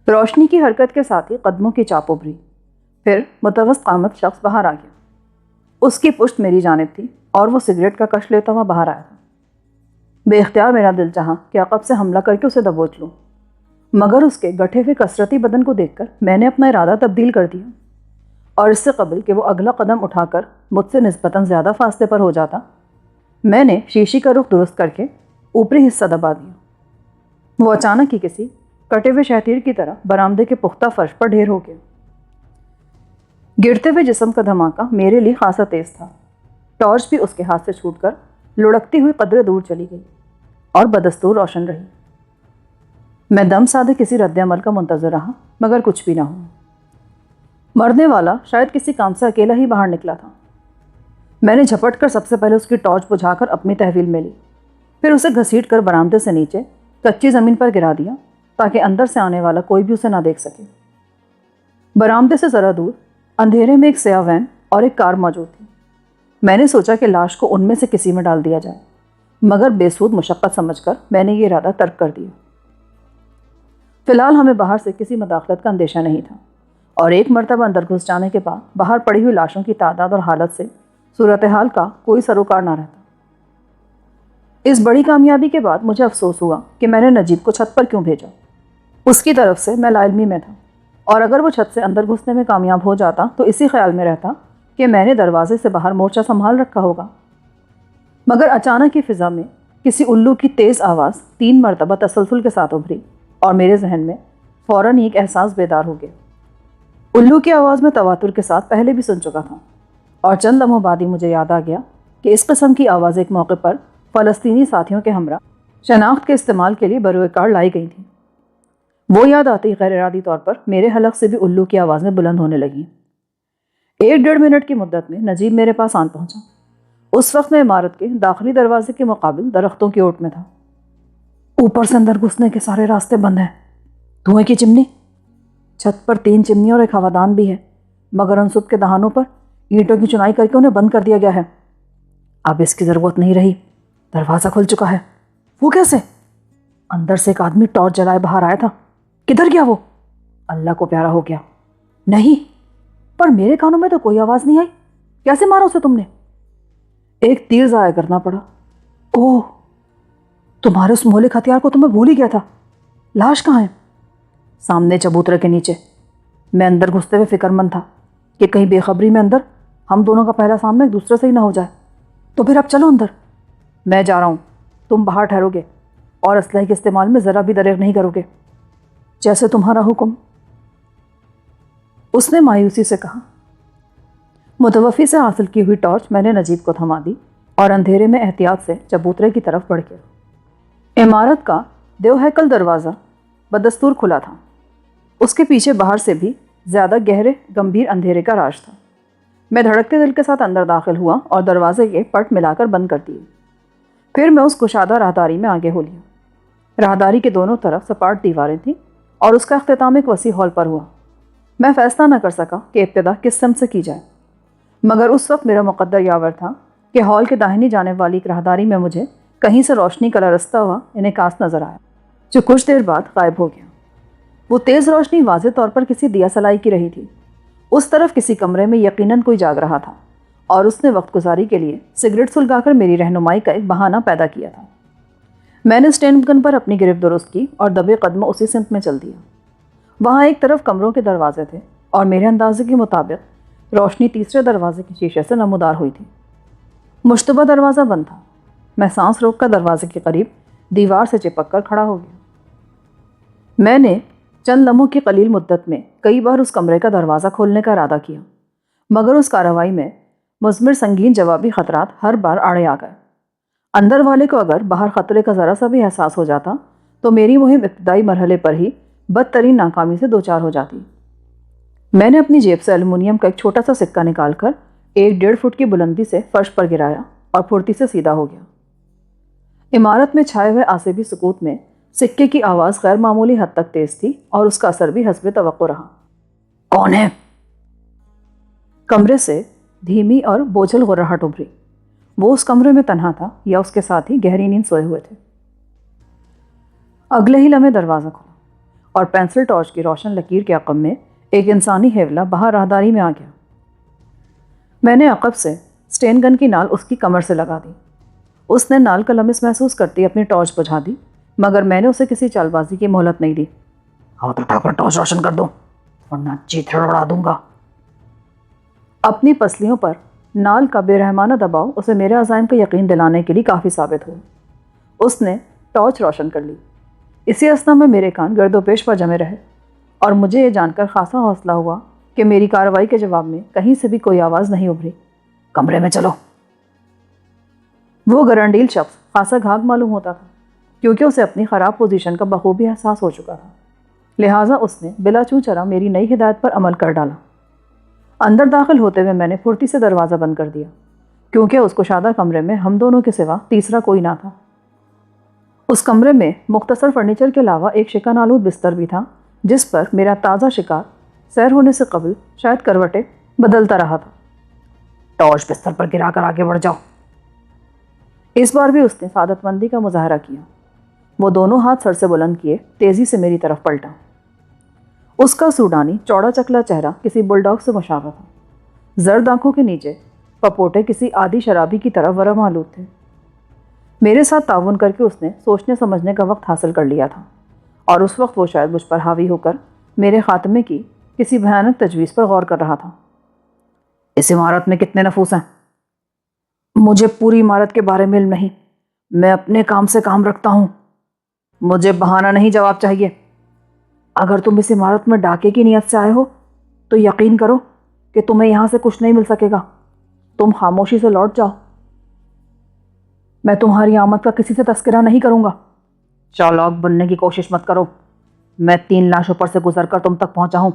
روشنی کی حرکت کے ساتھ ہی قدموں کی چاپ ابھری، پھر متوسط قامت شخص باہر آ گیا۔ اس کی پشت میری جانب تھی اور وہ سگریٹ کا کش لیتا ہوا باہر آیا تھا۔ بے اختیار میرا دل چاہا کہ عقب سے حملہ کر کے اسے دبوچ لوں، مگر اس کے گٹھے ہوئے کثرتی بدن کو دیکھ کر میں نے اپنا ارادہ تبدیل کر دیا، اور اس سے قبل کہ وہ اگلا قدم اٹھا کر مجھ سے نسبتاً زیادہ فاصلے پر ہو جاتا، میں نے شیشی کا رخ درست کر کے اوپری حصہ دبا دیا۔ وہ اچانک ہی کسی کٹے ہوئے شہتیر کی طرح برآمدے کے پختہ فرش پر ڈھیر ہو گیا۔ گرتے ہوئے جسم کا دھماکہ میرے لیے خاصا تیز تھا۔ ٹارچ بھی اس کے ہاتھ سے چھوٹ کر لڑکتی ہوئی قدرے دور چلی گئی اور بدستور روشن رہی۔ میں دم سادے کسی رد عمل کا منتظر رہا، مگر کچھ بھی نہ ہوا۔ مرنے والا شاید کسی کام سے اکیلا ہی باہر نکلا تھا۔ میں نے جھپٹ کر سب سے پہلے اس کی ٹارچ بجھا کر اپنی تحویل میں لی، پھر اسے گھسیٹ کر برآمدے سے نیچے کچی زمین پر گرا دیا تاکہ اندر سے آنے والا کوئی بھی اسے نہ دیکھ سکے۔ برآمدے سے ذرا دور اندھیرے میں ایک سیاہ وین اور ایک کار موجود تھی۔ میں نے سوچا کہ لاش کو ان میں سے کسی میں ڈال دیا جائے، مگر بے سود مشقت سمجھ کر میں نے یہ ارادہ ترک کر دیا۔ فی الحال ہمیں باہر سے کسی مداخلت کا اندیشہ نہیں تھا، اور ایک مرتبہ اندر گھس جانے کے بعد باہر پڑی ہوئی لاشوں کی تعداد اور حالت سے صورتحال کا کوئی سروکار نہ رہتا۔ اس بڑی کامیابی کے بعد مجھے افسوس ہوا کہ میں نے نجیب کو چھت پر کیوں بھیجا۔ اس کی طرف سے میں لا علمی میں تھا، اور اگر وہ چھت سے اندر گھسنے میں کامیاب ہو جاتا تو اسی خیال میں رہتا کہ میں نے دروازے سے باہر مورچہ سنبھال رکھا ہوگا۔ مگر اچانک ہی فضا میں کسی الو کی تیز آواز 3 مرتبہ تسلسل کے ساتھ ابھری، اور میرے ذہن میں فوراً ایک احساس بیدار ہو گیا۔ الو کی آواز میں تواتر کے ساتھ پہلے بھی سن چکا تھا، اور چند لمحوں بعد ہی مجھے یاد آ گیا کہ اس قسم کی آواز ایک موقع پر فلسطینی ساتھیوں کے ہمراہ شناخت کے استعمال کے لیے بروئے کار لائی گئی تھیں۔ وہ یاد آتی غیر ارادی طور پر میرے حلق سے بھی الو کی آوازیں بلند ہونے لگیں۔ 1-1.5 منٹ کی مدت میں نجیب میرے پاس آن پہنچا۔ اس وقت میں عمارت کے داخلی دروازے کے مقابل درختوں کی اوٹ میں تھا۔ اوپر سے اندر گھسنے کے سارے راستے بند ہیں۔ دھوئیں کی چمنی، چھت پر 3 چمنی اور ایک ہوادان بھی ہے، مگر انصب کے دہانوں پر اینٹوں کی چنائی کر کے انہیں بند کر دیا گیا ہے۔ اب اس کی ضرورت نہیں رہی، دروازہ کھل چکا ہے۔ وہ کیسے؟ اندر سے ایک آدمی ٹارچ جلائے باہر آیا تھا۔ کدھر گیا وہ؟ اللہ کو پیارا ہو گیا۔ نہیں، پر میرے کانوں میں تو کوئی آواز نہیں آئی۔ کیسے مارا اسے تم نے؟ ایک تیر ضائع کرنا پڑا۔ اوہ، تمہارے اس مہلک ہتھیار کو تو میں بھول ہی گیا تھا۔ لاش کہاں ہے؟ سامنے چبوترے کے نیچے۔ میں اندر گھستے ہوئے فکر مند تھا کہ کہیں بے خبری میں اندر ہم دونوں کا پہلا سامنا ایک دوسرے سے ہی نہ ہو جائے۔ تو پھر اب چلو اندر۔ میں جا رہا ہوں، تم باہر ٹھہرو گے اور اسلحے کے استعمال میں ذرا بھی دریغ نہیں کرو گے۔ جیسے تمہارا حکم، اس نے مایوسی سے کہا۔ متوفی سے حاصل کی ہوئی ٹارچ میں نے نجیب کو تھما دی اور اندھیرے میں احتیاط سے چبوترے کی طرف بڑھ گیا۔ عمارت کا دیو ہیکل دروازہ بدستور کھلا تھا۔ اس کے پیچھے باہر سے بھی زیادہ گہرے گمبھیر اندھیرے کا راز تھا۔ میں دھڑکتے دل کے ساتھ اندر داخل ہوا اور دروازے کے پٹ ملا کر بند کر دیے۔ پھر میں اس کشادہ راہداری میں آگے ہو لیا۔ راہداری کے دونوں طرف سپاٹ دیواریں تھیں اور اس کا اختتام ایک وسیع ہال پر ہوا۔ میں فیصلہ نہ کر سکا کہ ابتدا کس سمت سے کی جائے، مگر اس وقت میرا مقدر یاور تھا کہ ہال کے داہنی جانب والی ایک راہداری میں مجھے کہیں سے روشنی کا رستہ ہوا انعکاس نظر آیا، جو کچھ دیر بعد غائب ہو گیا۔ وہ تیز روشنی واضح طور پر کسی دیا سلائی کی رہی تھی۔ اس طرف کسی کمرے میں یقیناً کوئی جاگ رہا تھا، اور اس نے وقت گزاری کے لیے سگریٹ سلگا کر میری رہنمائی کا ایک بہانہ پیدا کیا تھا۔ میں نے اسٹینڈ گن پر اپنی گرفت درست کی اور دبے قدم اسی سمت میں چل دیا۔ وہاں ایک طرف کمروں کے دروازے تھے، اور میرے اندازے کے مطابق روشنی تیسرے دروازے کے شیشے سے نمودار ہوئی تھی۔ مشتبہ دروازہ بند تھا۔ میں سانس روک کر دروازے کے قریب دیوار سے چپک کر کھڑا ہو گیا۔ میں نے چند لمحوں کی قلیل مدت میں کئی بار اس کمرے کا دروازہ کھولنے کا ارادہ کیا، مگر اس کارروائی میں مضمر سنگین جوابی خطرات ہر بار آڑے آ گئے۔ اندر والے کو اگر باہر خطرے کا ذرا سا بھی احساس ہو جاتا تو میری مہم ابتدائی مرحلے پر ہی بدترین ناکامی سے دوچار ہو جاتی۔ میں نے اپنی جیب سے ایلومینیم کا ایک چھوٹا سا سکہ نکال کر 1-1.5 فٹ کی بلندی سے فرش پر گرایا اور پھرتی سے سیدھا ہو گیا۔ عمارت میں چھائے ہوئے آسیبی سکوت میں سکے کی آواز غیر معمولی حد تک تیز تھی، اور اس کا اثر بھی حسب توقع رہا۔ کون ہے؟ کمرے سے دھیمی اور بوجھل غرہٹ ابھری۔ وہ اس کمرے میں تنہا تھا یا اس کے ساتھ ہی گہری نیند سوئے ہوئے تھے۔ اگلے ہی لمحے دروازہ کھلا اور پینسل ٹارچ کی روشن لکیر کے عقب میں ایک انسانی حیولہ باہر راہداری میں آ گیا۔ میں نے عقب سے اسٹین گن کی نال اس کی کمر سے لگا دی۔ اس نے نال کا لمس محسوس کرتی اپنی ٹارچ بجھا دی، مگر میں نے اسے کسی چال بازی کی مہلت نہیں دی۔ ہاتھ اٹھا کر ٹارچ روشن کر دو ورنہ چیتھڑ اڑا دوں گا۔ اپنی پسلیوں پر نال کا بے رحمانہ دباؤ اسے میرے عزائم کا یقین دلانے کے لیے کافی ثابت ہوا۔ اس نے ٹارچ روشن کر لی۔ اسی اثنا میں میرے کان گرد و پیش پر جمے رہے اور مجھے یہ جان کر خاصا حوصلہ ہوا کہ میری کارروائی کے جواب میں کہیں سے بھی کوئی آواز نہیں ابھری۔ کمرے میں چلو۔ وہ گرنڈیل شخص خاصا گھاگ معلوم ہوتا تھا کیونکہ اسے اپنی خراب پوزیشن کا بخوبی احساس ہو چکا تھا، لہٰذا اس نے بلا چوچرا میری نئی ہدایت پر عمل کر ڈالا۔ اندر داخل ہوتے ہوئے میں نے پھرتی سے دروازہ بند کر دیا کیونکہ اس کشادہ کمرے میں ہم دونوں کے سوا تیسرا کوئی نہ تھا۔ اس کمرے میں مختصر فرنیچر کے علاوہ ایک شکن آلود بستر بھی تھا جس پر میرا تازہ شکار سیر ہونے سے قبل شاید کروٹیں بدلتا رہا تھا۔ ٹارچ بستر پر گرا کر آگے بڑھ جاؤ۔ اس بار بھی اس نے سعادت مندی کا مظاہرہ کیا۔ وہ دونوں ہاتھ سر سے بلند کیے تیزی سے میری طرف پلٹا۔ اس کا سوڈانی چوڑا چکلا چہرہ کسی بل ڈاگ سے مشابہ تھا۔ زرد آنکھوں کے نیچے پپوٹے کسی عادی شرابی کی طرح ورم آلود تھے۔ میرے ساتھ تعاون کر کے اس نے سوچنے سمجھنے کا وقت حاصل کر لیا تھا اور اس وقت وہ شاید مجھ پر حاوی ہو کر میرے خاتمے کی کسی بھیانک تجویز پر غور کر رہا تھا۔ اس عمارت میں کتنے نفوس ہیں؟ مجھے پوری عمارت کے بارے میں علم نہیں، میں اپنے کام سے کام رکھتا ہوں۔ مجھے بہانہ نہیں جواب چاہیے۔ اگر تم اس عمارت میں ڈاکے کی نیت سے آئے ہو تو یقین کرو کہ تمہیں یہاں سے کچھ نہیں مل سکے گا۔ تم خاموشی سے لوٹ جاؤ۔ میں تمہاری آمد کا کسی سے تذکرہ نہیں کروں گا۔ چالاک بننے کی کوشش مت کرو۔ میں 3 لاشوں پر سے گزر کر تم تک پہنچا ہوں،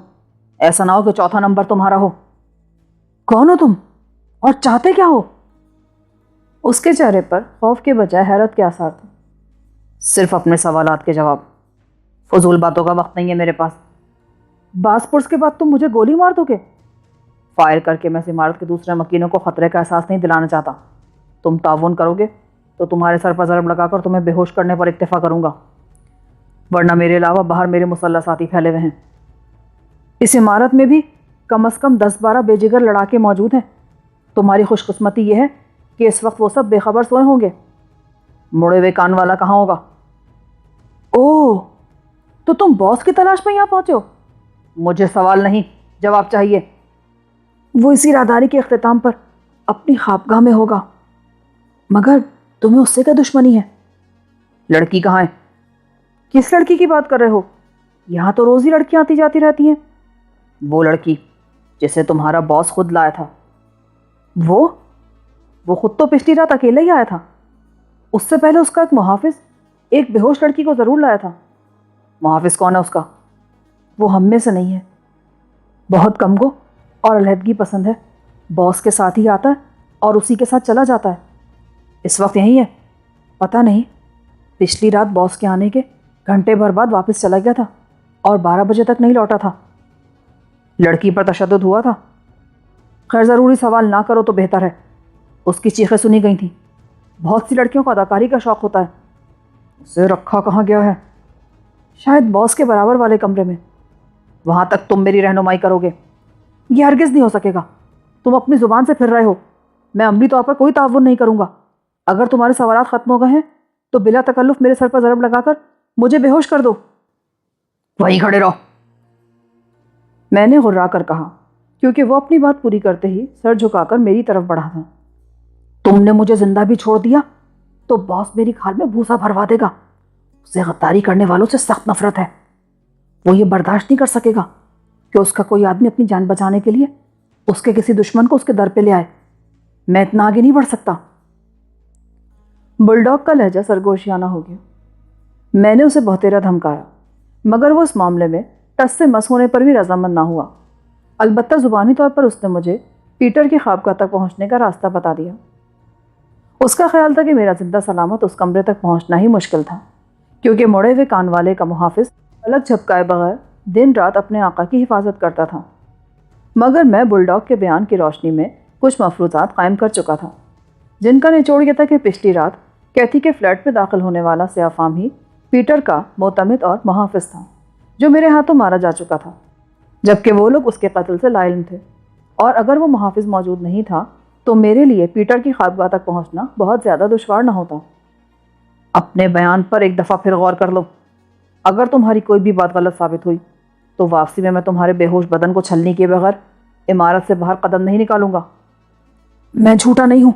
ایسا نہ ہو کہ چوتھا نمبر تمہارا ہو۔ کون ہو تم اور چاہتے کیا ہو؟ اس کے چہرے پر خوف کے بجائے حیرت کے آثار تھے۔ صرف اپنے سوالات کے جواب، فضول باتوں کا وقت نہیں ہے میرے پاس۔ باز پرس کے بعد تم مجھے گولی مار دو گے؟ فائر کر کے میں اس عمارت کے دوسرے مکینوں کو خطرے کا احساس نہیں دلانا چاہتا۔ تم تعاون کرو گے تو تمہارے سر پر ضرب لگا کر تمہیں بے ہوش کرنے پر اکتفا کروں گا، ورنہ میرے علاوہ باہر میرے مسلح ساتھی پھیلے ہوئے ہیں۔ اس عمارت میں بھی کم از کم 10-12 بے جگر لڑاکے موجود ہیں۔ تمہاری خوش قسمتی یہ ہے کہ اس وقت وہ سب بے خبر سوئے ہوں گے۔ مڑے ہوئے کان والا کہاں ہوگا؟ اوہ، تو تم باس کی تلاش میں یہاں پہنچے ہو؟ مجھے سوال نہیں، جواب چاہیے۔ وہ اسی راہداری کے اختتام پر اپنی خوابگاہ میں ہوگا، مگر تمہیں اس سے کیا دشمنی ہے؟ لڑکی کہاں ہے؟ کس لڑکی کی بات کر رہے ہو؟ یہاں تو روز ہی لڑکیاں آتی جاتی رہتی ہیں۔ وہ لڑکی جسے تمہارا باس خود لایا تھا۔ وہ خود تو پچھلی رات اکیلا ہی آیا تھا۔ اس سے پہلے اس کا ایک محافظ ایک بے ہوش لڑکی کو ضرور لایا تھا۔ محافظ کون ہے اس کا؟ وہ ہم میں سے نہیں ہے، بہت کم گو اور علیحدگی پسند ہے۔ باس کے ساتھ ہی آتا ہے اور اسی کے ساتھ چلا جاتا ہے۔ اس وقت یہی ہے؟ پتہ نہیں، پچھلی رات باس کے آنے کے گھنٹے بھر بعد واپس چلا گیا تھا اور 12 بجے تک نہیں لوٹا تھا۔ لڑکی پر تشدد ہوا تھا؟ خیر، ضروری سوال نہ کرو تو بہتر ہے۔ اس کی چیخیں سنی گئی تھیں۔ بہت سی لڑکیوں کو اداکاری کا شوق ہوتا ہے۔ اسے رکھا کہاں گیا ہے؟ شاید باس کے برابر والے کمرے میں۔ وہاں تک تم میری رہنمائی کرو گے؟ یہ ہرگز نہیں ہو سکے گا۔ تم اپنی زبان سے پھر رہے ہو۔ میں عملی طور پر کوئی تعاون نہیں کروں گا۔ اگر تمہارے سوالات ختم ہو گئے ہیں تو بلا تکلف میرے سر پر ضرب لگا کر مجھے بے ہوش کر دو۔ وہیں کھڑے رہو، میں نے غرا کر کہا، کیونکہ وہ اپنی بات پوری کرتے ہی سر جھکا کر میری طرف بڑھا تھا۔ تم نے مجھے زندہ بھی چھوڑ دیا تو باس میری کھال میں بھوسا بھروا دے گا۔ اسے غداری کرنے والوں سے سخت نفرت ہے۔ وہ یہ برداشت نہیں کر سکے گا کہ اس کا کوئی آدمی اپنی جان بچانے کے لیے اس کے کسی دشمن کو اس کے در پہ لے آئے۔ میں اتنا آگے نہیں بڑھ سکتا۔ بل ڈاگ کا لہجہ سرگوشیانہ ہو گیا۔ میں نے اسے بہتیرا دھمکایا، مگر وہ اس معاملے میں ٹس سے مس ہونے پر بھی رضامند نہ ہوا۔ البتہ زبانی طور پر اس نے مجھے پیٹر کی خوابگاہ تک پہنچنے کا راستہ بتا دیا۔ اس کا خیال تھا کہ میرا زندہ سلامت اس کمرے تک پہنچنا ہی مشکل تھا، کیونکہ مڑے ہوئے کان والے کا محافظ پلک جھپکائے بغیر دن رات اپنے آقا کی حفاظت کرتا تھا۔ مگر میں بل ڈاگ کے بیان کی روشنی میں کچھ مفروضات قائم کر چکا تھا، جن کا نچوڑ یہ تھا کہ پچھلی رات کیتھی کے فلیٹ میں داخل ہونے والا سیاہ فام ہی پیٹر کا معتمد اور محافظ تھا، جو میرے ہاتھوں مارا جا چکا تھا، جبکہ وہ لوگ اس کے قتل سے لا علم تھے، اور اگر وہ محافظ موجود نہیں تھا تو میرے لیے پیٹر کی خوابگاہ تک پہنچنا بہت زیادہ دشوار نہ ہوتا۔ اپنے بیان پر ایک دفعہ پھر غور کر لو۔ اگر تمہاری کوئی بھی بات غلط ثابت ہوئی تو واپسی میں تمہارے بے ہوش بدن کو چھلنی کیے بغیر عمارت سے باہر قدم نہیں نکالوں گا۔ میں جھوٹا نہیں ہوں،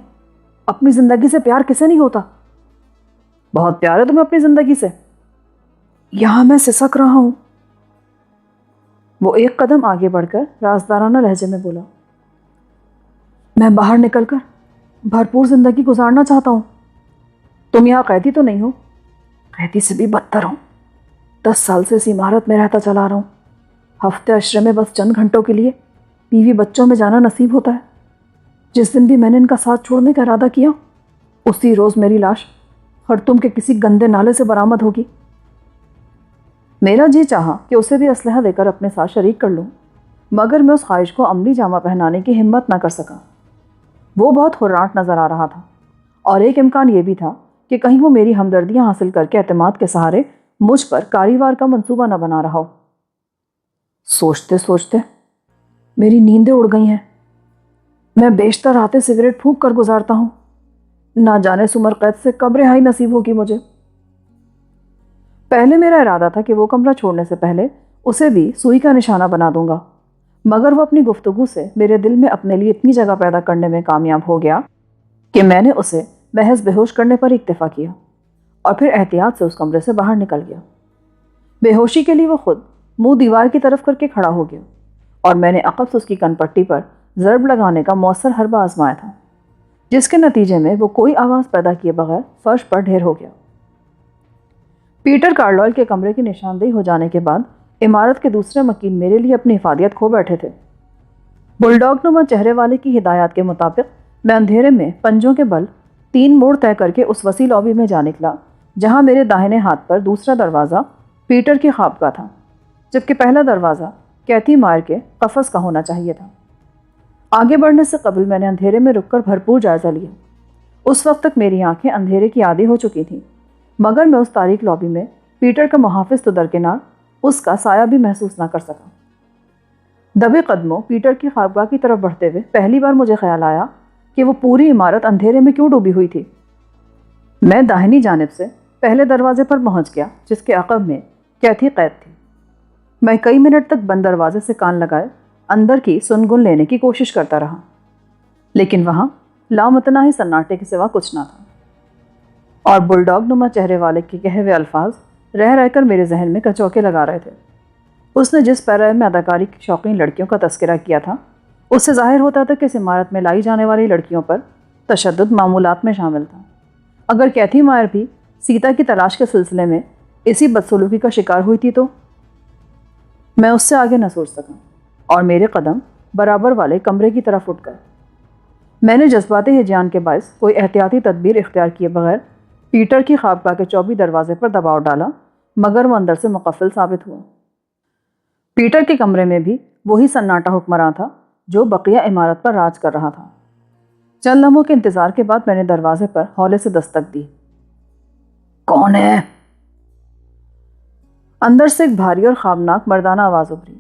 اپنی زندگی سے پیار کسے نہیں ہوتا؟ بہت پیار ہے تمہیں اپنی زندگی سے؟ یہاں میں سسک رہا ہوں۔ وہ ایک قدم آگے بڑھ کر رازدارانہ لہجے میں بولا، میں باہر نکل کر بھرپور زندگی گزارنا چاہتا ہوں۔ تم یہاں قیدی تو نہیں ہو؟ قیدی سے بھی بدتر ہوں۔ 10 سال سے اس عمارت میں رہتا چلا رہا ہوں۔ ہفتے عشرے میں بس چند گھنٹوں کے لیے بیوی بچوں میں جانا نصیب ہوتا ہے۔ جس دن بھی میں نے ان کا ساتھ چھوڑنے کا ارادہ کیا، اسی روز میری لاش خرطوم کے کسی گندے نالے سے برآمد ہوگی۔ میرا جی چاہا کہ اسے بھی اسلحہ دے کر اپنے ساتھ شریک کر لوں، مگر میں اس خواہش کو عملی جامہ پہنانے کی ہمت نہ کر سکا۔ وہ بہت حرانٹ نظر آ رہا تھا، اور ایک امکان یہ بھی تھا کہ کہیں وہ میری ہمدردیاں حاصل کر کے اعتماد کے سہارے مجھ پر کاریوار کا منصوبہ نہ بنا رہا ہو۔ سوچتے سوچتے میری نیندیں اڑ گئی ہیں۔ میں بیشتر راتیں سگریٹ پھونک کر گزارتا ہوں۔ نہ جانے سمر قید سے کب رہائی نصیب ہوگی مجھے۔ پہلے میرا ارادہ تھا کہ وہ کمرہ چھوڑنے سے پہلے اسے بھی سوئی کا نشانہ بنا دوں گا، مگر وہ اپنی گفتگو سے میرے دل میں اپنے لیے اتنی جگہ پیدا کرنے میں کامیاب ہو گیا کہ میں نے اسے محض بے ہوش کرنے پر اکتفا کیا اور پھر احتیاط سے اس کمرے سے باہر نکل گیا۔ بے ہوشی کے لیے وہ خود منہ دیوار کی طرف کر کے کھڑا ہو گیا، اور میں نے عقب سے اس کی کن پٹی پر ضرب لگانے کا مؤثر حربہ آزمایا تھا، جس کے نتیجے میں وہ کوئی آواز پیدا کیے بغیر فرش پر ڈھیر ہو گیا۔ پیٹر کارلائل کے کمرے کی نشاندہی ہو جانے کے بعد عمارت کے دوسرے مکین میرے لیے اپنی افادیت کھو بیٹھے تھے۔ بل ڈاگ نما چہرے والے کی ہدایات کے مطابق میں اندھیرے میں پنجوں کے بل 3 موڑ طے کر کے اس وسیع لابی میں جا نکلا، جہاں میرے داہنے ہاتھ پر دوسرا دروازہ پیٹر کی خوابگاہ تھا، جبکہ پہلا دروازہ کیتھی مائر کے قفس کا ہونا چاہیے تھا۔ آگے بڑھنے سے قبل میں نے اندھیرے میں رک کر بھرپور جائزہ لیا۔ اس وقت تک میری آنکھیں اندھیرے کی عادی ہو چکی تھیں، مگر میں اس تاریک لابی میں پیٹر کا محافظ تو درکنار اس کا سایہ بھی محسوس نہ کر سکا۔ دبے قدموں پیٹر کی خوابگاہ کی طرف بڑھتے ہوئے پہلی بار مجھے خیال آیا کہ وہ پوری عمارت اندھیرے میں کیوں ڈوبی ہوئی تھی۔ میں داہنی جانب سے پہلے دروازے پر پہنچ گیا، جس کے عقب میں کیتھی قید تھی۔ میں کئی منٹ تک بند دروازے سے کان لگائے اندر کی سنگن لینے کی کوشش کرتا رہا، لیکن وہاں لامتناہی سناٹے کے سوا کچھ نہ تھا، اور بل ڈاگ نما چہرے والے کے کہے ہوئے الفاظ رہ رہ کر میرے ذہن میں کچوکے لگا رہے تھے۔ اس نے جس پیرائے میں اداکاری کی شوقین لڑکیوں کا تذکرہ کیا تھا، اس سے ظاہر ہوتا تھا کہ اس عمارت میں لائی جانے والی لڑکیوں پر تشدد معمولات میں شامل تھا۔ اگر کیتھی مائر بھی سیتا کی تلاش کے سلسلے میں اسی بدسلوکی کا شکار ہوئی تھی تو میں اس سے آگے نہ سوچ سکا، اور میرے قدم برابر والے کمرے کی طرف اٹھ گئے۔ میں نے جذباتی ہیجان کے باعث کوئی احتیاطی تدبیر اختیار کیے بغیر پیٹر کی خوابگاہ کے چوبی دروازے پر دباؤ ڈالا، مگر وہ اندر سے مقفل ثابت ہوا۔ پیٹر کے کمرے میں بھی وہی سناٹا حکمراں تھا جو بقیہ عمارت پر راج کر رہا تھا۔ چند لمحوں کے انتظار کے بعد میں نے دروازے پر ہولے سے دستک دی۔ کون ہے؟ اندر سے ایک بھاری اور خوابناک مردانہ آواز ابھری۔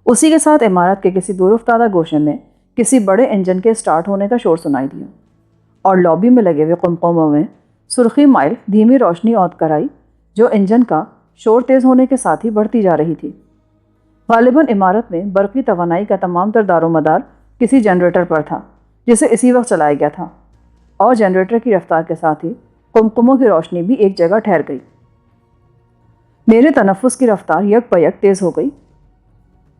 اسی کے ساتھ عمارت کے کسی دور افتادہ گوشے میں کسی بڑے انجن کے سٹارٹ ہونے کا شور سنائی دیا، اور لابی میں لگے ہوئے قمقموں میں سرخی مائل دھیمی روشنی عود کر آئی، جو انجن کا شور تیز ہونے کے ساتھ ہی بڑھتی جا رہی تھی۔ غالباً عمارت میں برقی توانائی کا تمام تر دار و مدار کسی جنریٹر پر تھا، جسے اسی وقت چلایا گیا تھا، اور جنریٹر کی رفتار کے ساتھ ہی قمقموں کی روشنی بھی ایک جگہ ٹھہر گئی۔ میرے تنفس کی رفتار یک بیک تیز ہو گئی۔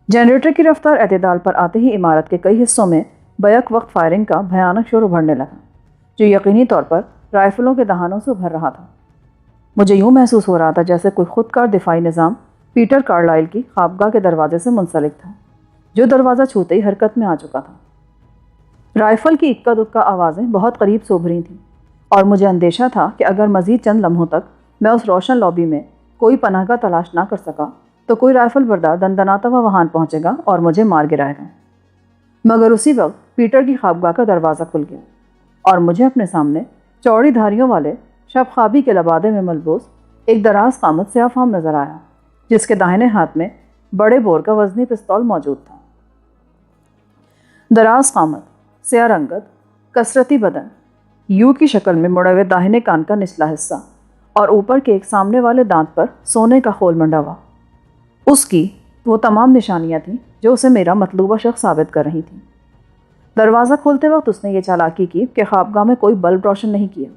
جنریٹر کی رفتار اعتدال پر آتے ہی عمارت کے کئی حصوں میں بیک وقت فائرنگ کا بھیانک شور ابھرنے لگا، جو یقینی طور پر رائفلوں کے دہانوں سے ابھر رہا تھا۔ مجھے یوں محسوس ہو رہا تھا جیسے کوئی خودکار دفاعی نظام پیٹر کارلائل کی خوابگاہ کے دروازے سے منسلک تھا، جو دروازہ چھوتے ہی حرکت میں آ چکا تھا۔ رائفل کی اکا دکا آوازیں بہت قریب سے ابھری تھیں، اور مجھے اندیشہ تھا کہ اگر مزید چند لمحوں تک میں اس روشن لابی میں کوئی پناہ گاہ تلاش نہ کر سکا تو کوئی رائفل بردار دندناتا ہوا وہاں پہنچے گا اور مجھے مار گرائے گا۔ مگر اسی وقت پیٹر کی خوابگاہ کا دروازہ کھل گیا، اور مجھے اپنے سامنے چوڑی دھاریوں والے شب خوابی کے لبادے میں ملبوس ایک دراز قامت سیاہ فام نظر آیا۔ جس کے داہنے ہاتھ میں بڑے بور کا وزنی پستول موجود تھا۔ دراز قامت، سیاہ رنگت، کثرتی بدن، یو کی شکل میں مڑے ہوئے داہنے کان کا نچلا حصہ اور اوپر کے ایک سامنے والے دانت پر سونے کا خول منڈا ہوا۔ اس کی وہ تمام نشانیاں تھیں جو اسے میرا مطلوبہ شخص ثابت کر رہی تھیں۔ دروازہ کھولتے وقت اس نے یہ چالاکی کی کہ خوابگاہ میں کوئی بلب روشن نہیں کیا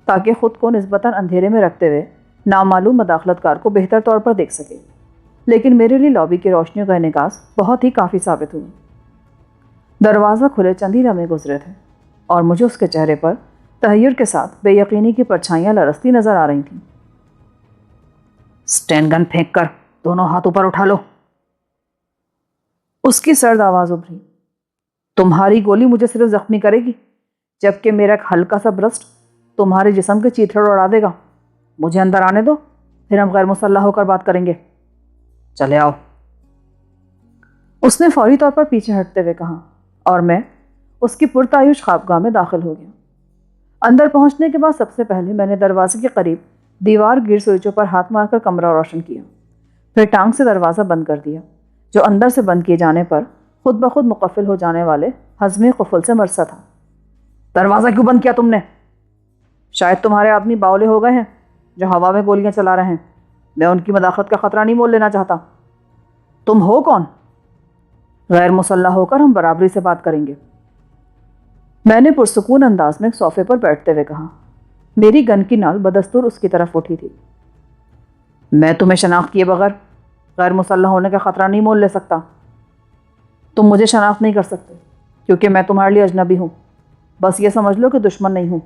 تاکہ خود کو نسبتاً اندھیرے میں رکھتے ہوئے نامعلوم مداخلت کار کو بہتر طور پر دیکھ سکے، لیکن میرے لیے لابی کی روشنیوں کا انعکاس بہت ہی کافی ثابت ہوئی۔ دروازہ کھلے چند ہی لمحے گزرے تھے اور مجھے اس کے چہرے پر تحیر کے ساتھ بے یقینی کی پرچھائیاں لرزتی نظر آ رہی تھیں۔ اسٹین گن پھینک کر دونوں ہاتھ اوپر اٹھا لو، اس کی سرد آواز ابھری۔ تمہاری گولی مجھے صرف زخمی کرے گی، جبکہ میرا ایک ہلکا سا برسٹ تمہارے جسم کے چیتھڑ اڑا دے گا۔ مجھے اندر آنے دو، پھر ہم غیر مسلح ہو کر بات کریں گے۔ چلے آؤ، اس نے فوری طور پر پیچھے ہٹتے ہوئے کہا، اور میں اس کی پرتعیش خوابگاہ میں داخل ہو گیا۔ اندر پہنچنے کے بعد سب سے پہلے میں نے دروازے کے قریب دیوار گیر سوئچوں پر ہاتھ مار کر کمرہ روشن کیا، پھر ٹانگ سے دروازہ بند کر دیا، جو اندر سے بند کیے جانے پر خود بخود مقفل ہو جانے والے ہضمی قفل سے مرسا تھا۔ دروازہ کیوں بند کیا تم نے؟ شاید تمہارے آدمی باولے ہو گئے ہیں جو ہوا میں گولیاں چلا رہے ہیں۔ میں ان کی مداخلت کا خطرہ نہیں مول لینا چاہتا۔ تم ہو کون؟ غیر مسلح ہو کر ہم برابری سے بات کریں گے، میں نے پرسکون انداز میں ایک صوفے پر بیٹھتے ہوئے کہا۔ میری گن کی نال بدستور اس کی طرف اٹھی تھی۔ میں تمہیں شناخت کیے بغیر غیر مسلح ہونے کا خطرہ نہیں مول لے سکتا۔ تم مجھے شناخت نہیں کر سکتے کیونکہ میں تمہارے لیے اجنبی ہوں۔ بس یہ سمجھ لو کہ دشمن نہیں ہوں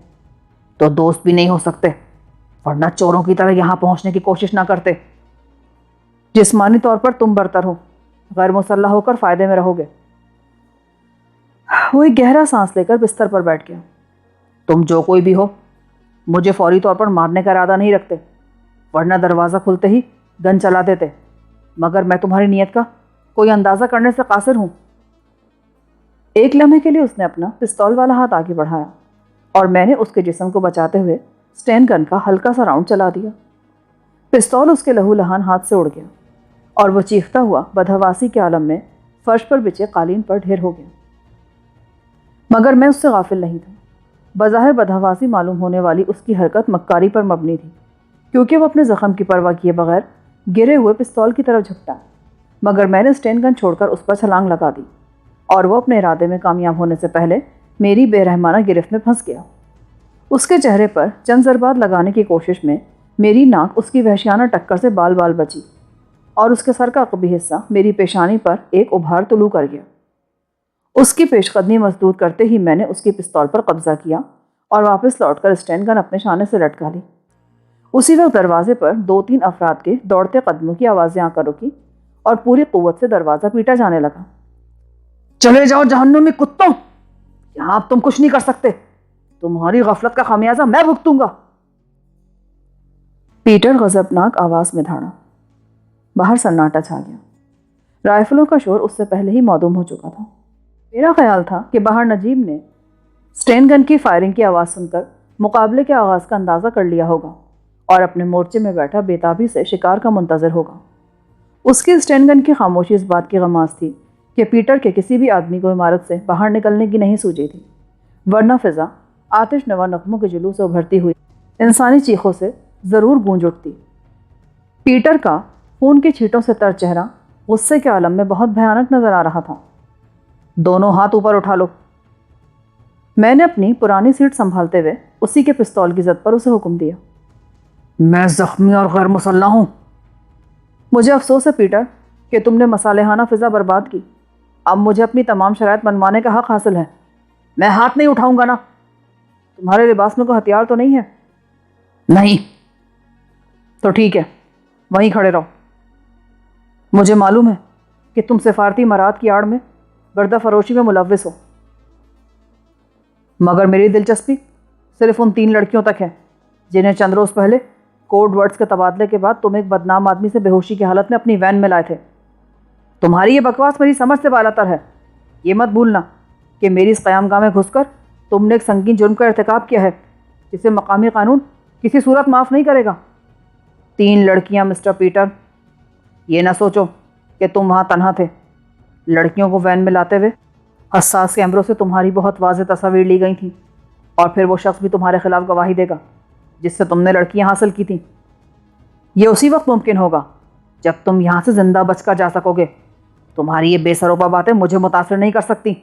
تو دوست بھی نہیں ہو سکتے، ورنہ چوروں کی طرح یہاں پہنچنے کی کوشش نہ کرتے۔ جسمانی طور پر تم برتر ہو، غیر مسلح ہو کر فائدے میں رہو گے۔ وہ ایک گہرا سانس لے کر بستر پر بیٹھ گیا۔ تم جو کوئی بھی ہو، مجھے فوری طور پر مارنے کا ارادہ نہیں رکھتے، ورنہ دروازہ کھلتے ہی گن چلا دیتے، مگر میں تمہاری نیت کا کوئی اندازہ کرنے سے قاصر ہوں۔ ایک لمحے کے لیے اس نے اپنا پستول والا ہاتھ آگے بڑھایا اور میں نے اس کے جسم کو بچاتے ہوئے اسٹین گن کا ہلکا سا راؤنڈ چلا دیا۔ پستول اس کے لہو لہان ہاتھ سے اڑ گیا اور وہ چیختا ہوا بدحواسی کے عالم میں فرش پر بچھے قالین پر ڈھیر ہو گیا، مگر میں اس سے غافل نہیں تھا۔ بظاہر بدحواسی معلوم ہونے والی اس کی حرکت مکاری پر مبنی تھی، کیونکہ وہ اپنے زخم کی پرواہ کیے بغیر گرے ہوئے پستول کی طرف جھپٹا، مگر میں نے اسٹین گن چھوڑ کر اس پر چھلانگ لگا دی اور وہ اپنے ارادے میں کامیاب ہونے سے پہلے میری بے رحمانہ گرفت میں پھنس گیا۔ اس کے چہرے پر چند ضربات لگانے کی کوشش میں میری ناک اس کی وحشیانہ ٹکر سے بال بال بچی اور اس کے سر کا عقبی حصہ میری پیشانی پر ایک ابھار طلوع کر گیا۔ اس کی پیش قدمی مسدود کرتے ہی میں نے اس کی پستول پر قبضہ کیا اور واپس لوٹ کر اسٹین گن اپنے شانے سے لٹکا لی۔ اسی وقت دروازے پر 2-3 افراد کے دوڑتے قدموں کی آوازیں آ کر رکی اور پوری قوت سے دروازہ پیٹا جانے لگا۔ چلے جاؤ جہنمی کتوں، یہاں اب تم کچھ نہیں کر سکتے، تمہاری غفلت کا خمیازہ میں بھگتوں گا۔ پیٹر غضبناک آواز میں دھاڑا۔ باہر سناٹا چھا گیا۔ رائفلوں کا شور اس سے پہلے ہی معدوم ہو چکا تھا۔ میرا خیال تھا کہ باہر نجیب نے اسٹین گن کی فائرنگ کی آواز سن کر مقابلے کے آغاز کا اندازہ کر لیا ہوگا اور اپنے مورچے میں بیٹھا بےتابی سے شکار کا منتظر ہوگا۔ اس کی اسٹین گن کی خاموشی اس بات کی غماز تھی کہ پیٹر کے کسی بھی آدمی کو عمارت سے باہر نکلنے کی نہیں سوجی تھی، ورنہ فضا آتش نوا نغموں کے جلوس سے ابھرتی ہوئی انسانی چیخوں سے ضرور گونج اٹھتی۔ پیٹر کا خون کی چھینٹوں سے تر چہرہ غصے کے عالم میں بہت بھیانک نظر آ رہا تھا۔ دونوں ہاتھ اوپر اٹھا لو، میں نے اپنی پرانی سیٹ سنبھالتے ہوئے اسی کے پستول کی زد پر اسے حکم دیا۔ میں زخمی اور غیر مسلح ہوں۔ مجھے افسوس ہے پیٹر کہ تم نے مصالحانہ فضا برباد کی۔ اب مجھے اپنی تمام شرائط منوانے کا حق حاصل ہے۔ میں ہاتھ نہیں اٹھاؤں گا نا۔ تمہارے لباس میں کوئی ہتھیار تو نہیں ہے؟ نہیں۔ تو ٹھیک ہے، وہیں کھڑے رہو۔ مجھے معلوم ہے کہ تم سفارتی مراد کی آڑ میں گردہ فروشی میں ملوث ہو، مگر میری دلچسپی صرف ان 3 لڑکیوں تک ہے جنہیں چند روز پہلے کوڈ ورڈز کے تبادلے کے بعد تم ایک بدنام آدمی سے بے ہوشی کی حالت میں اپنی وین میں لائے تھے۔ تمہاری یہ بکواس میری سمجھ سے بالاتر ہے۔ یہ مت بھولنا کہ میری اس قیام گاہ میں گھس کر تم نے ایک سنگین جرم کا ارتکاب کیا ہے جسے مقامی قانون کسی صورت معاف نہیں کرے گا۔ 3 لڑکیاں مسٹر پیٹر، یہ نہ سوچو کہ تم وہاں تنہا تھے۔ لڑکیوں کو وین میں لاتے ہوئے حساس کیمروں سے تمہاری بہت واضح تصاویر لی گئی تھیں، اور پھر وہ شخص بھی تمہارے خلاف گواہی دے گا جس سے تم نے لڑکیاں حاصل کی تھیں۔ یہ اسی وقت ممکن ہوگا جب تم یہاں سے زندہ بچ کر جا سکو گے۔ تمہاری یہ بے سروپا باتیں مجھے متاثر نہیں کر سکتی۔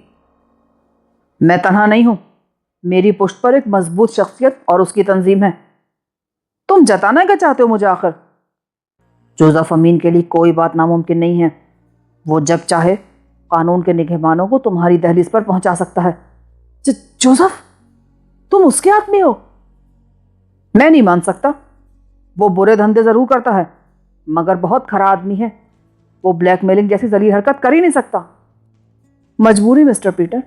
میں تنہا نہیں ہوں، میری پشت پر ایک مضبوط شخصیت اور اس کی تنظیم ہے۔ تم جتانا کیا چاہتے ہو مجھے آخر؟ جوزف امین کے لیے کوئی بات ناممکن نہیں ہے۔ وہ جب چاہے قانون کے نگہبانوں کو تمہاری دہلیز پر پہنچا سکتا ہے۔ جوزف، تم اس کے آدمی ہو؟ میں نہیں مان سکتا۔ وہ برے دھندے ضرور کرتا ہے مگر بہت کھرا آدمی ہے۔ وہ بلیک میلنگ جیسی ذلیل حرکت کر ہی نہیں سکتا۔ مجبوری مسٹر پیٹر،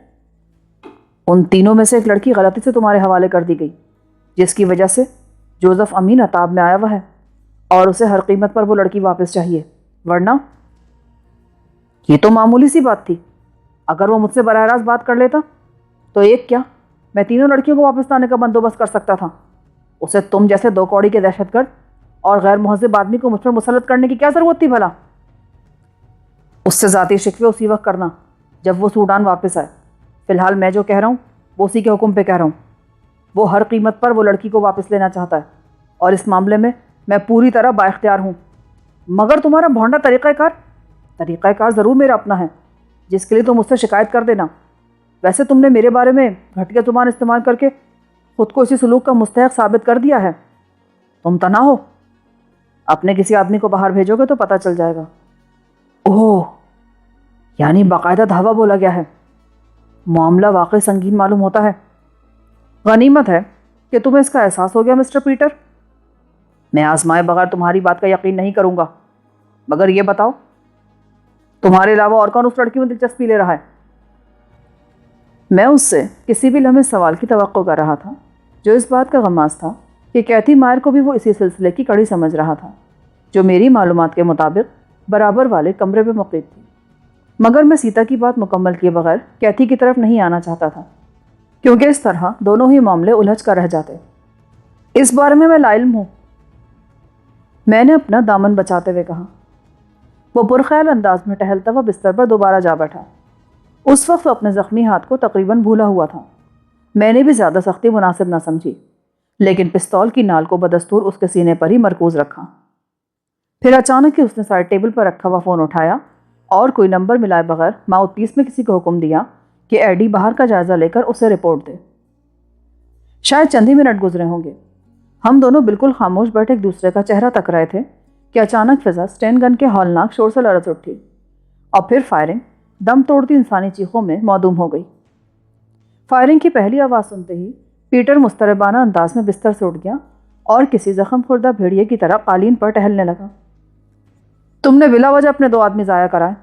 ان تینوں میں سے ایک لڑکی غلطی سے تمہارے حوالے کر دی گئی، جس کی وجہ سے جوزف امین عتاب میں آیا ہوا ہے اور اسے ہر قیمت پر وہ لڑکی واپس چاہیے، ورنہ یہ تو معمولی سی بات تھی۔ اگر وہ مجھ سے براہ راست بات کر لیتا تو ایک کیا میں تینوں لڑکیوں کو واپس لانے کا بندوبست کر سکتا تھا۔ اسے تم جیسے دو کوڑی کے دہشت گرد اور غیر مہذب آدمی کو مجھ پر مسلط کرنے کی کیا ضرورت تھی بھلا؟ اس سے ذاتی شکوے اسی وقت کرنا جب وہ سوڈان واپس آئے۔ فی الحال میں جو کہہ رہا ہوں وہ اسی کے حکم پہ کہہ رہا ہوں۔ وہ ہر قیمت پر وہ لڑکی کو واپس لینا چاہتا ہے اور اس معاملے میں میں پوری طرح با اختیار ہوں، مگر تمہارا بھونڈا طریقہ کار ضرور میرا اپنا ہے، جس کے لیے تم مجھ سے شکایت کر دینا۔ ویسے تم نے میرے بارے میں گھٹیا زبان استعمال کر کے خود کو اسی سلوک کا مستحق ثابت کر دیا ہے۔ تم تنہا ہو، اپنے کسی آدمی کو باہر بھیجو گے تو پتہ چل جائے گا۔ اوہ، یعنی باقاعدہ دھاوا بولا گیا ہے۔ معاملہ واقعی سنگین معلوم ہوتا ہے۔ غنیمت ہے کہ تمہیں اس کا احساس ہو گیا مسٹر پیٹر۔ میں آزمائے بغیر تمہاری بات کا یقین نہیں کروں گا، مگر یہ بتاؤ تمہارے علاوہ اور کون اس لڑکی میں دلچسپی لے رہا ہے؟ میں اس سے کسی بھی لمحے سوال کی توقع کر رہا تھا، جو اس بات کا غماز تھا کہ کیتھی مائر کو بھی وہ اسی سلسلے کی کڑی سمجھ رہا تھا، جو میری معلومات کے مطابق برابر والے کمرے میں مقیم تھی۔ مگر میں سیتا کی بات مکمل کیے بغیر کیتھی کی طرف نہیں آنا چاہتا تھا، کیونکہ اس طرح دونوں ہی معاملے الجھ کر رہ جاتے۔ اس بارے میں لاعلم ہوں، میں نے اپنا دامن بچاتے ہوئے کہا۔ وہ پرخیال انداز میں ٹہلتا ہوا بستر پر دوبارہ جا بیٹھا۔ اس وقت وہ اپنے زخمی ہاتھ کو تقریباً بھولا ہوا تھا۔ میں نے بھی زیادہ سختی مناسب نہ سمجھی، لیکن پستول کی نال کو بدستور اس کے سینے پر ہی مرکوز رکھا۔ پھر اچانک ہی اس نے سائڈ ٹیبل پر رکھا ہوا فون اٹھایا اور کوئی نمبر ملائے بغیر ماؤتھ پیس میں کسی کو حکم دیا کہ ایڈی باہر کا جائزہ لے کر اسے رپورٹ دے۔ شاید چند ہی منٹ گزرے ہوں گے۔ ہم دونوں بالکل خاموش بیٹھے ایک دوسرے کا چہرہ تک رہے تھے کہ اچانک فضا سٹین گن کے ہولناک شور سے لرز اٹھی اور پھر فائرنگ دم توڑتی انسانی چیخوں میں معدوم ہو گئی۔ فائرنگ کی پہلی آواز سنتے ہی پیٹر مضطربانہ انداز میں بستر سے اٹھ گیا اور کسی زخم خوردہ بھیڑیے کی طرح قالین پر ٹہلنے لگا۔ تم نے بلا وجہ اپنے 2 آدمی ضائع کرائے۔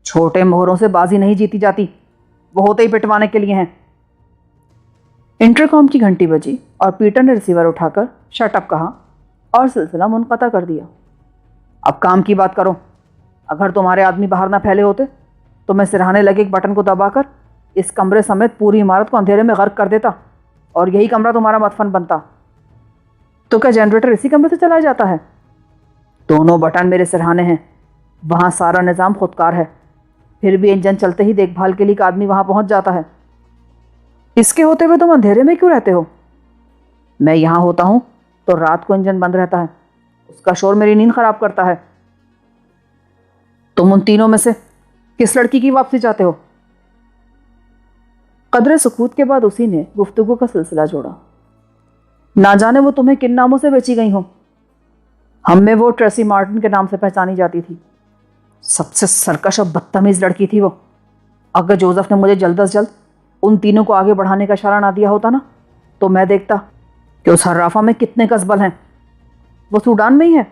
چھوٹے مہروں سے بازی نہیں جیتی جاتی، وہ ہوتے ہی پٹوانے کے لیے ہیں۔ انٹرکام کی گھنٹی بجی اور پیٹر نے ریسیور اٹھا کر شٹ اپ کہا اور سلسلہ منقطع کر دیا۔ اب کام کی بات کرو۔ اگر تمہارے آدمی باہر نہ پھیلے ہوتے تو میں سرہانے لگے ایک بٹن کو دبا کر اس کمرے سمیت پوری عمارت کو اندھیرے میں غرق کر دیتا اور یہی کمرہ تمہارا مدفن بنتا۔ تو کیا جنریٹر اسی کمرے سے چلایا جاتا ہے؟ دونوں بٹن میرے سرہانے ہیں، وہاں سارا نظام خودکار ہے، پھر بھی انجن چلتے ہی دیکھ بھال کے لیے ایک آدمی وہاں پہنچ جاتا ہے۔ اس کے ہوتے ہوئے تم اندھیرے میں کیوں رہتے ہو؟ میں یہاں ہوتا ہوں تو رات کو انجن بند رہتا ہے، اس کا شور میری نیند خراب کرتا ہے۔ تم ان تینوں میں سے کس لڑکی کی واپسی چاہتے ہو؟ قدرے سکوت کے بعد اسی نے گفتگو کا سلسلہ جوڑا۔ نہ جانے وہ تمہیں کن ناموں سے بیچی گئی ہوں۔ ہم میں وہ ٹریسی مارٹن کے نام سے پہچانی جاتی تھی۔ سب سے سرکش اور بدتمیز لڑکی تھی وہ۔ اگر جوزف نے مجھے جلد از جلد ان تینوں کو آگے بڑھانے کا اشارہ نہ دیا ہوتا نا، تو میں دیکھتا کہ اس حرافہ میں کتنے قصبل ہیں۔ وہ سوڈان میں ہی ہے؟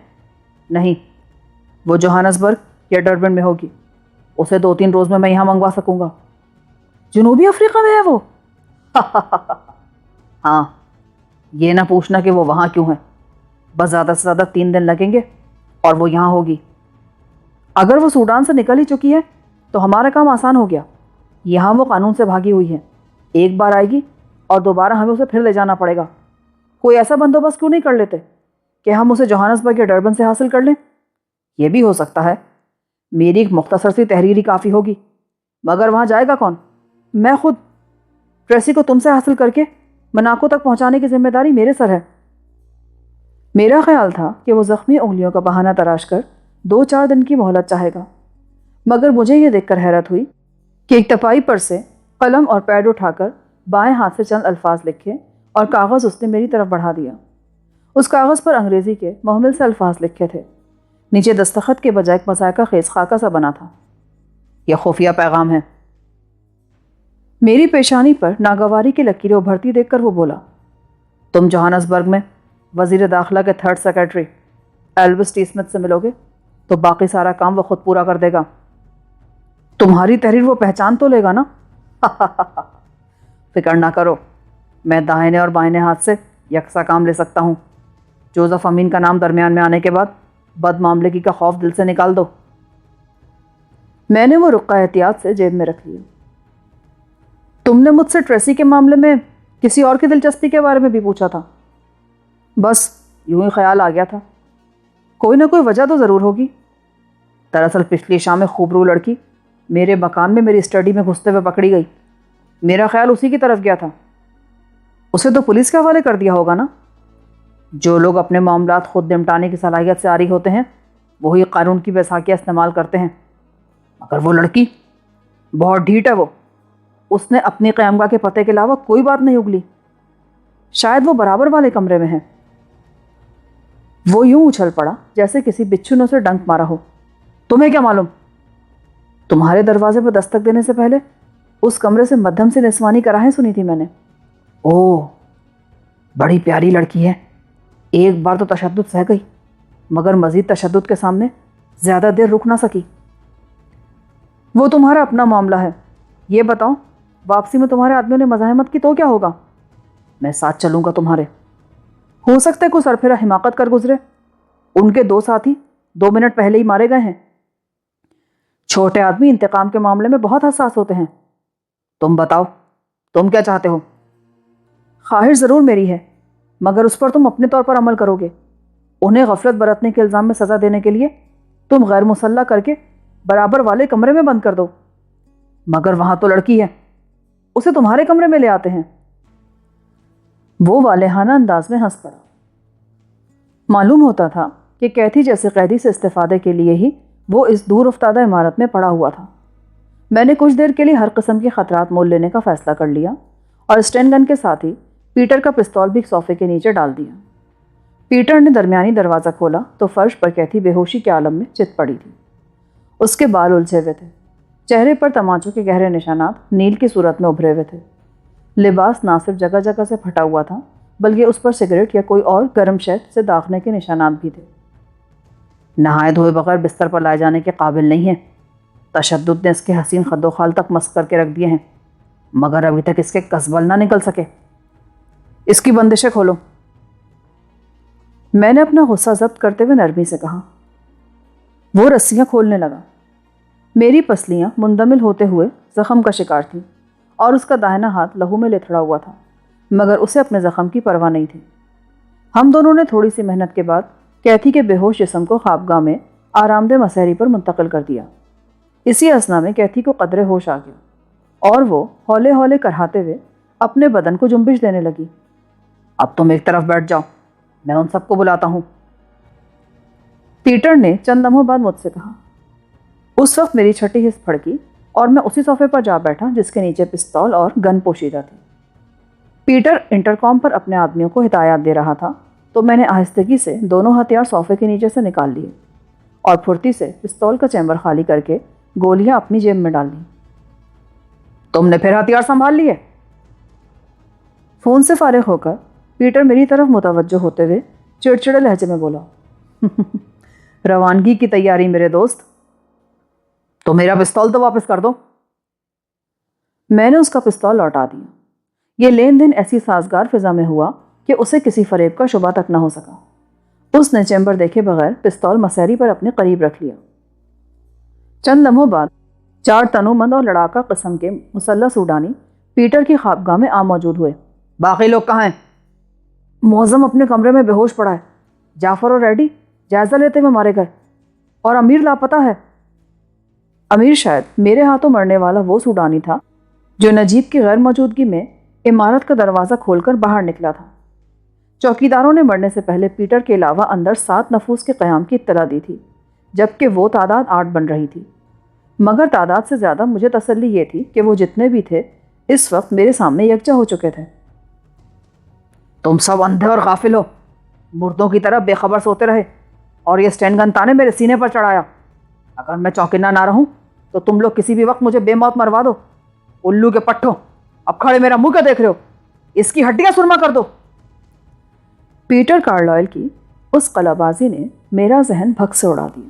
نہیں، وہ جوہانسبرگ یا ڈربن میں ہوگی۔ اسے 2-3 روز میں یہاں منگوا سکوں گا۔ جنوبی افریقہ میں ہے وہ؟ ہاں، یہ نہ پوچھنا کہ وہ وہاں کیوں ہے، بس زیادہ سے زیادہ 3 دن لگیں گے اور وہ یہاں ہوگی۔ اگر وہ سوڈان سے نکل ہی چکی ہے تو ہمارا کام آسان ہو گیا۔ یہاں وہ قانون سے بھاگی ہوئی ہے، ایک بار آئے گی اور دوبارہ ہمیں اسے پھر لے جانا پڑے گا۔ کوئی ایسا بندوبست کیوں نہیں کر لیتے کہ ہم اسے جوہانسبرگ یا ڈربن سے حاصل کر لیں؟ یہ بھی ہو سکتا ہے میری ایک مختصر سی تحریر ہی کافی ہوگی، مگر وہاں جائے گا کون؟ میں خود۔ ٹریسی کو تم سے حاصل کر کے مناکو تک پہنچانے کی ذمہ داری میرے سر ہے۔ میرا خیال تھا کہ وہ زخمی انگلیوں کا بہانہ تراش کر 2-4 دن کی مہلت چاہے گا، مگر مجھے یہ دیکھ کر حیرت ہوئی کہ ایک ٹپائی پر سے قلم اور پیڈ اٹھا کر بائیں ہاتھ سے چند الفاظ لکھے اور کاغذ اس نے میری طرف بڑھا دیا۔ اس کاغذ پر انگریزی کے محمل سے الفاظ لکھے تھے، نیچے دستخط کے بجائے ایک مذائقہ خیز خاکہ سا بنا تھا۔ یہ خفیہ پیغام ہے۔ میری پیشانی پر ناگواری کی لکیریں ابھرتی دیکھ کر وہ بولا، تم جوہانسبرگ میں وزیر داخلہ کے 3rd secretary Elvis T Smith سے ملو گے تو باقی سارا کام وہ خود پورا کر دے گا۔ تمہاری تحریر وہ پہچان تو لے گا نا؟ فکر نہ کرو، میں داہنے اور بائیں ہاتھ سے یکساں کام لے سکتا ہوں۔ جوزف امین کا نام درمیان میں آنے کے بعد بد معاملگی کا خوف دل سے نکال دو۔ میں نے وہ رقعہ احتیاط سے جیب میں رکھ لیا۔ تم نے مجھ سے ٹریسی کے معاملے میں کسی اور کی دلچسپی کے بارے میں بھی پوچھا تھا؟ بس یوں ہی خیال آ گیا تھا، کوئی نہ کوئی وجہ تو ضرور ہوگی۔ دراصل پچھلی شام میں خوبرو لڑکی میرے مکان میں میری اسٹڈی میں گھستے ہوئے پکڑی گئی۔ میرا خیال اسی کی طرف گیا تھا۔ اسے تو پولیس کے حوالے کر دیا ہوگا نا؟ جو لوگ اپنے معاملات خود نمٹانے کی صلاحیت سے عاری ہوتے ہیں وہی قانون کی بیساکھیاں استعمال کرتے ہیں، مگر وہ لڑکی بہت ڈھیٹ ہے۔ اس نے اپنی قیامگاہ کے پتے کے علاوہ کوئی بات نہیں اگلی۔ شاید وہ برابر والے کمرے میں ہے۔ وہ یوں اچھل پڑا جیسے کسی بچھو نے اسے ڈنک مارا ہو۔ تمہیں کیا معلوم؟ تمہارے دروازے پر دستک دینے سے پہلے اس کمرے سے مدھم سے نسوانی کراہیں سنی تھی میں نے۔ اوہ، بڑی پیاری لڑکی ہے۔ ایک بار تو تشدد سہ گئی، مگر مزید تشدد کے سامنے زیادہ دیر رک نہ سکی۔ وہ تمہارا اپنا معاملہ ہے۔ یہ بتاؤ، واپسی میں تمہارے آدمیوں نے مزاحمت کی تو کیا ہوگا؟ میں ساتھ چلوں گا تمہارے۔ ہو سکتا ہے کوئی سرپھرا حماقت کر گزرے۔ ان کے 2 ساتھی 2 منٹ پہلے ہی مارے گئے ہیں۔ چھوٹے آدمی انتقام کے معاملے میں بہت حساس ہوتے ہیں۔ تم بتاؤ، تم کیا چاہتے ہو؟ خواہش ضرور میری ہے، مگر اس پر تم اپنے طور پر عمل کرو گے۔ انہیں غفلت برتنے کے الزام میں سزا دینے کے لیے تم غیر مسلح کر کے برابر والے کمرے میں بند کر دو۔ مگر وہاں تو لڑکی ہے، اسے تمہارے کمرے میں لے آتے ہیں۔ وہ والہانہ انداز میں ہنس پڑا۔ معلوم ہوتا تھا کہ کیتھی جیسے قیدی سے استفادے کے لیے ہی وہ اس دور افتادہ عمارت میں پڑا ہوا تھا۔ میں نے کچھ دیر کے لیے ہر قسم کے خطرات مول لینے کا فیصلہ کر لیا اور اسٹین گن کے ساتھ ہی پیٹر کا پستول بھی صوفے کے نیچے ڈال دیا۔ پیٹر نے درمیانی دروازہ کھولا تو فرش پر کیتھی بے ہوشی کے عالم میں چت پڑی تھی۔ اس کے بال الجھے ہوئے تھے، چہرے پر تماچوں کے گہرے نشانات نیل کی صورت میں ابھرے ہوئے تھے۔ لباس نہ صرف جگہ جگہ سے پھٹا ہوا تھا بلکہ اس پر سگریٹ یا کوئی اور گرم شے سے داغنے کے نشانات بھی تھے۔ نہائے دھوئے بغیر بستر پر لائے جانے کے قابل نہیں ہے۔ تشدد نے اس کے حسین خد و خال تک مسخ کر کے رکھ دیے ہیں، مگر ابھی تک اس کے کسبل نہ نکل سکے۔ اس کی بندشیں کھولو۔ میں نے اپنا غصہ ضبط کرتے ہوئے نرمی سے کہا۔ وہ رسیاں کھولنے لگا۔ میری پسلیاں مندمل ہوتے ہوئے زخم کا شکار تھیں اور اس کا داہنا ہاتھ لہو میں لتھڑا ہوا تھا، مگر اسے اپنے زخم کی پرواہ نہیں تھی۔ ہم دونوں نے تھوڑی سی محنت کے بعد کیتھی کے بے ہوش جسم کو خوابگاہ میں آرام دہ مسحری پر منتقل کر دیا۔ اسی اثنا میں کیتھی کو قدرے ہوش آ گیا اور وہ ہولے ہولے کرہاتے ہوئے اپنے بدن کو جنبش دینے لگی۔ اب تم ایک طرف بیٹھ جاؤ، میں ان سب کو بلاتا ہوں۔ پیٹر نے چند لمحوں بعد مجھ سے کہا۔ اس وقت میری چھٹی حس پھڑکی اور میں اسی صوفے پر جا بیٹھا جس کے نیچے پستول اور گن پوشیدہ تھی۔ پیٹر انٹرکام پر اپنے آدمیوں کو ہدایات دے رہا تھا تو میں نے آہستگی سے دونوں ہتھیار صوفے کے نیچے سے نکال لیے اور پھرتی سے پستول کا چیمبر خالی کر کے گولیاں اپنی جیب میں ڈال دیں۔ تم نے پھر ہتھیار سنبھال لیے؟ فون سے فارغ ہو کر پیٹر میری طرف متوجہ ہوتے ہوئے چڑچڑے لہجے میں بولا۔ روانگی کی تیاری میرے دوست، تو میرا پستول تو واپس کر دو۔ میں نے اس کا پستول لوٹا دیا۔ یہ لین دین ایسی سازگار فضا میں ہوا کہ اسے کسی فریب کا شبہ تک نہ ہو سکا۔ اس نے چیمبر دیکھے بغیر پستول مسحری پر اپنے قریب رکھ لیا۔ چند لمحوں بعد 4 تنومند اور لڑاکا قسم کے مسلح سوڈانی پیٹر کی خوابگاہ میں موجود ہوئے۔ باقی لوگ کہاں ہیں؟ معظم اپنے کمرے میں بے ہوش پڑا ہے۔ جعفر اور ریڈی جائزہ لیتے ہوئے مارے گئے۔ اور امیر لاپتہ ہے۔ امیر شاید میرے ہاتھوں مرنے والا وہ سوڈانی تھا جو نجیب کی غیر موجودگی میں عمارت کا دروازہ کھول کر باہر نکلا تھا۔ چوکیداروں نے مرنے سے پہلے پیٹر کے علاوہ اندر 7 نفوس کے قیام کی اطلاع دی تھی، جبکہ وہ تعداد 8 بن رہی تھی۔ مگر تعداد سے زیادہ مجھے تسلی یہ تھی کہ وہ جتنے بھی تھے اس وقت میرے سامنے یکجا ہو چکے تھے۔ تم سب اندھے اور غافل ہو، مردوں کی طرح بے خبر سوتے رہے اور یہ اسٹین گن تانے میرے سینے پر چڑھایا۔ اگر میں چوکنا نہ رہوں تو تم لوگ کسی بھی وقت مجھے بے موت مروا دو۔ الو کے پٹھوں، اب کھڑے میرا منہ کیا دیکھ رہے ہو؟ اس کی ہڈیاں سرما کر دو۔ پیٹر کارلائل کی اس قلعہ بازی نے میرا ذہن بھگ سے اڑا دیا۔